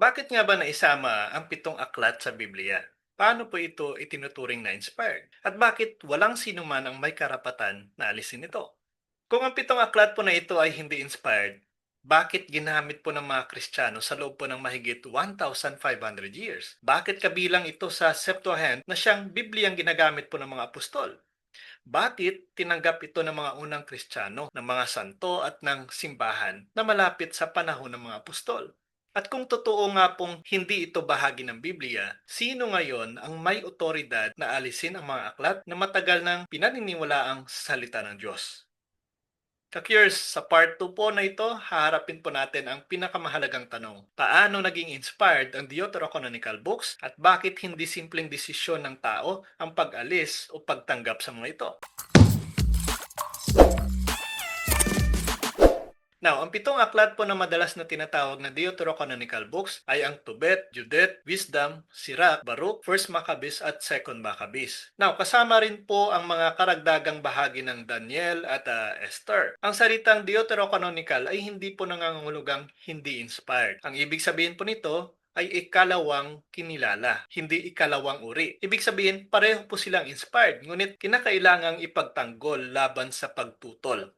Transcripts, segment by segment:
Bakit nga ba naisama ang pitong aklat sa Biblia? Paano po ito itinuturing na inspired? At bakit walang sino man ang may karapatan na alisin ito? Kung ang pitong aklat po na ito ay hindi inspired, bakit ginamit po ng mga Kristiyano sa loob po ng mahigit 1,500 years? Bakit kabilang ito sa Septuagint na siyang Bibliang ginagamit po ng mga apostol? Bakit tinanggap ito ng mga unang Kristiyano, ng mga santo at ng simbahan na malapit sa panahon ng mga apostol? At kung totoo nga pong hindi ito bahagi ng Biblia, sino ngayon ang may otoridad na alisin ang mga aklat na matagal nang pinaniniwalaang salita ng Diyos? Ka-curious, sa part 2 po na ito, haharapin po natin ang pinakamahalagang tanong. Paano naging inspired ang Deuterocanonical books at bakit hindi simpleng desisyon ng tao ang pag-alis o pagtanggap sa mga ito? Now, ang pitong aklat po na madalas na tinatawag na Deuterocanonical books ay ang Tobit, Judith, Wisdom, Sirach, Baruch, First Maccabees at Second Maccabees. Now, kasama rin po ang mga karagdagang bahagi ng Daniel at Esther. Ang salitang Deuterocanonical ay hindi po nangangahulugang hindi inspired. Ang ibig sabihin po nito ay ikalawang kinilala, hindi ikalawang uri. Ibig sabihin, pareho po silang inspired, ngunit kinakailangang ipagtanggol laban sa pagtutol.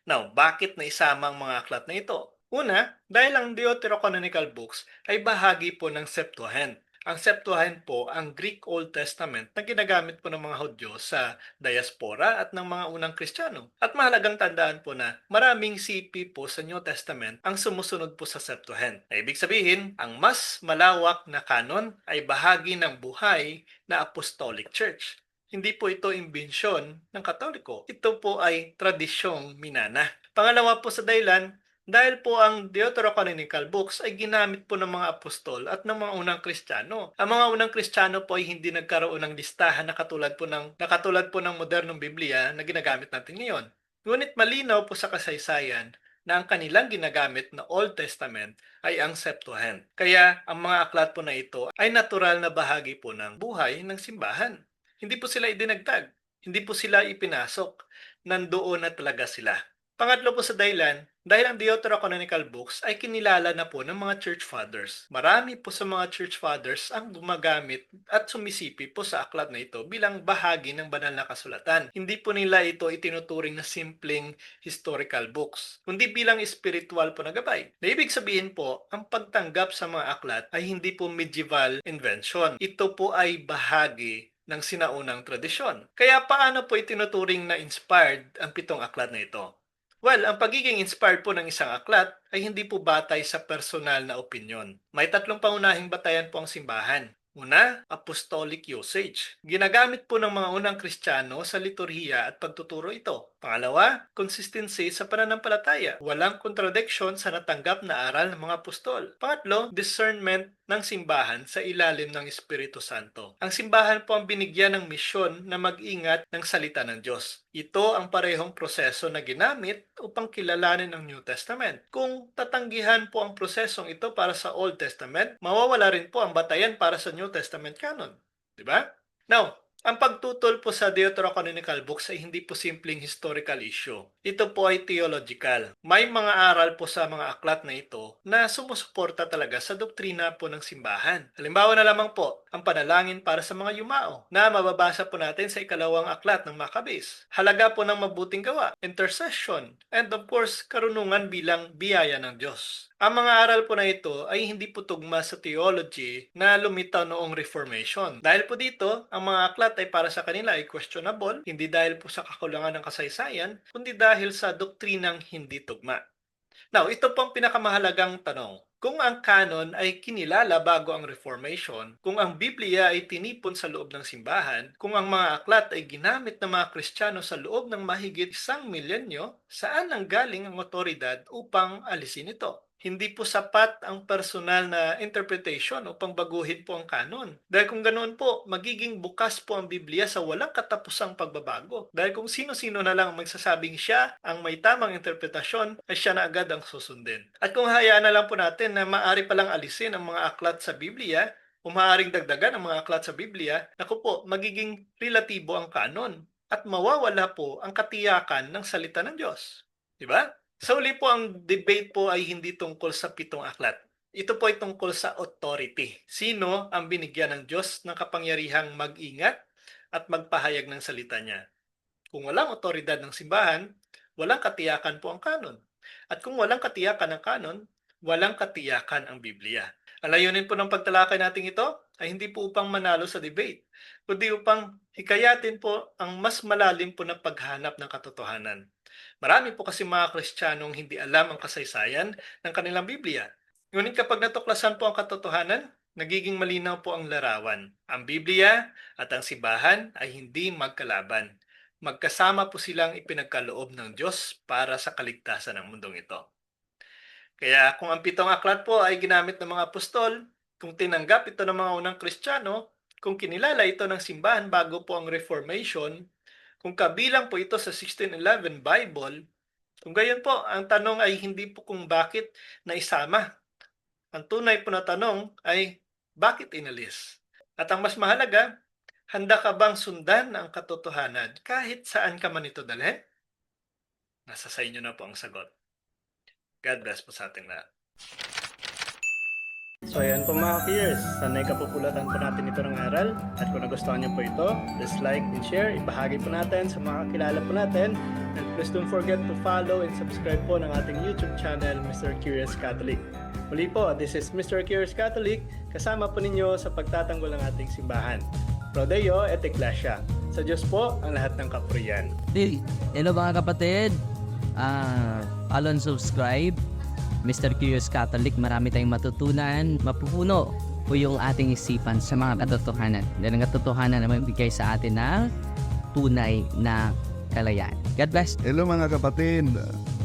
Now, bakit naisama ang mga aklat na ito? Una, dahil ang Deuterocanonical books ay bahagi po ng Septuagint. Ang Septuagint po ang Greek Old Testament na ginagamit po ng mga Hudyo sa diaspora at ng mga unang Kristiyano. At mahalagang tandaan po na maraming CP po sa New Testament ang sumusunod po sa Septuagint. Na ibig sabihin, ang mas malawak na kanon ay bahagi ng buhay na Apostolic Church. Hindi po ito imbensyon ng Katoliko. Ito po ay tradisyong minana. Pangalawa po sa dahilan, dahil po ang Deuterocanonical books ay ginamit po ng mga apostol at ng mga unang Kristiyano. Ang mga unang Kristiyano po ay hindi nagkaroon ng listahan na katulad po ng modernong Biblia na ginagamit natin ngayon. Ngunit malinaw po sa kasaysayan na ang kanilang ginagamit na Old Testament ay ang Septuagint. Kaya ang mga aklat po na ito ay natural na bahagi po ng buhay ng simbahan. Hindi po sila idinagdag, hindi po sila ipinasok, nandoon na talaga sila. Pangatlo po sa dahilan, dahil ang Deuterocanonical books ay kinilala na po ng mga church fathers. Marami po sa mga church fathers ang gumagamit at sumisipi po sa aklat na ito bilang bahagi ng banal na kasulatan. Hindi po nila ito itinuturing na simpleng historical books, kundi bilang spiritual po na gabay. Na ibig sabihin po, ang pagtanggap sa mga aklat ay hindi po medieval invention. Ito po ay bahagi ng sinaunang tradisyon. Kaya paano po itinuturing na inspired ang pitong aklat na ito? Well, ang pagiging inspired po ng isang aklat ay hindi po batay sa personal na opinyon. May tatlong pangunahing batayan po ang simbahan. Una, apostolic usage. Ginagamit po ng mga unang Kristiyano sa liturhiya at pagtuturo ito. Pangalawa, consistency sa pananampalataya. Walang contradiction sa natanggap na aral ng mga apostol. Pangatlo, discernment ng simbahan sa ilalim ng Espiritu Santo. Ang simbahan po ang binigyan ng misyon na mag-ingat ng salita ng Diyos. Ito ang parehong proseso na ginamit upang kilalanin ang New Testament. Kung tatanggihan po ang prosesong ito para sa Old Testament, mawawala rin po ang batayan para sa New Testament canon. Di ba? Now, ang pagtutol po sa Deuterocanonical books ay hindi po simpleng historical issue. Ito po ay theological. May mga aral po sa mga aklat na ito na sumusuporta talaga sa doktrina po ng simbahan. Halimbawa na lamang po, ang panalangin para sa mga yumao na mababasa po natin sa ikalawang aklat ng Maccabees. Halaga po ng mabuting gawa, intercession, and of course, karunungan bilang biyaya ng Diyos. Ang mga aral po na ito ay hindi po tugma sa theology na lumitaw noong Reformation. Dahil po dito, ang mga aklat ay para sa kanila ay questionable, hindi dahil po sa kakulangan ng kasaysayan, kundi dahil sa doktrinang hindi tugma. Now, ito pong pinakamahalagang tanong. Kung ang canon ay kinilala bago ang Reformation, kung ang Biblia ay tinipon sa loob ng simbahan, kung ang mga aklat ay ginamit ng mga Kristiyano sa loob ng mahigit 1 milenyo, saan ang galing ang otoridad upang alisin ito? Hindi po sapat ang personal na interpretation upang baguhin po ang kanon. Dahil kung ganoon po, magiging bukas po ang Biblia sa walang katapusang pagbabago. Dahil kung sino-sino na lang magsasabing siya ang may tamang interpretasyon, ay siya na agad ang susundin. At kung hayaan na lang po natin na maaari palang alisin ang mga aklat sa Biblia, o maaaring dagdagan ang mga aklat sa Biblia, naku po, magiging relatibo ang kanon at mawawala po ang katiyakan ng salita ng Diyos. Di ba? Sa uli po, ang debate po ay hindi tungkol sa pitong aklat. Ito po ay tungkol sa authority. Sino ang binigyan ng Diyos ng kapangyarihang mag-ingat at magpahayag ng salita niya? Kung walang otoridad ng simbahan, walang katiyakan po ang kanon. At kung walang katiyakan ang kanon, walang katiyakan ang Biblia. Ang layunin po ng pagtalakay natin ito ay hindi po upang manalo sa debate, kundi upang hikayatin po ang mas malalim po na paghanap ng katotohanan. Marami po kasi mga Kristiyanong hindi alam ang kasaysayan ng kanilang Biblia. Ngunit kapag natuklasan po ang katotohanan, nagiging malinaw po ang larawan. Ang Biblia at ang simbahan ay hindi magkalaban. Magkasama po silang ipinagkaloob ng Diyos para sa kaligtasan ng mundong ito. Kaya kung ang 7 aklat po ay ginamit ng mga apostol, kung tinanggap ito ng mga unang Kristiyano, kung kinilala ito ng simbahan bago po ang Reformation, kung kabilang po ito sa 1611 Bible, kung gayon po, ang tanong ay hindi po kung bakit naisama. Ang tunay po na tanong ay bakit inalis? At ang mas mahalaga, handa ka bang sundan ang katotohanan kahit saan ka man ito dalhin? Nasa sa inyo na po ang sagot. God bless po sa ating lahat. So ayan po mga peers, sanay kapupulatan po natin ito ng aral. At kung nagustuhan niyo po ito, just like and share, ibahagi po natin sa mga kakilala po natin. And please don't forget to follow and subscribe po ng ating YouTube channel, Mr. Curious Catholic. Muli po, this is Mr. Curious Catholic, kasama po ninyo sa pagtatanggol ng ating simbahan. Pro Deo et Ecclesia. Sa Diyos po ang lahat ng kapurian. Hello mga kapatid, follow and subscribe Mr. Curious Catholic. Marami tayong matutunan, mapupuno po yung ating isipan sa mga katotohanan. Dahil ang katotohanan na magbigay sa atin ng tunay na kalayaan. God bless. Hello mga kapatid,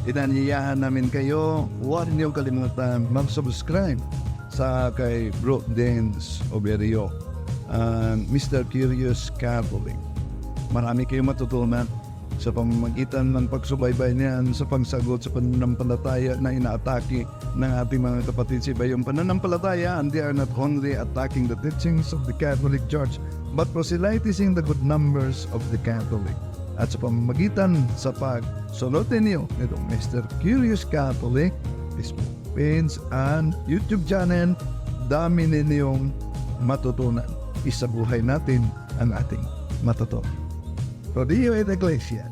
inanyayahan namin kayo, huwag niyong kalimutan mag-subscribe sa kay Bro Dance Oberio, Mr. Curious Catholic. Marami kayong matutunan sa pamamagitan ng pagsubaybay niyan sa pagsagot sa pananampalataya na inaatake ng ating mga kapatid sa iba. Yung pananampalataya, and they are not only attacking the teachings of the Catholic Church, but proselytizing the good numbers of the Catholic. At sa pamamagitan sa pagsunutin niyo nitong Mr. Curious Catholic, Facebook page and YouTube channel, dami ninyong matutunan. Isabuhay natin ang ating matutunan. Pro Deo et Ecclesia.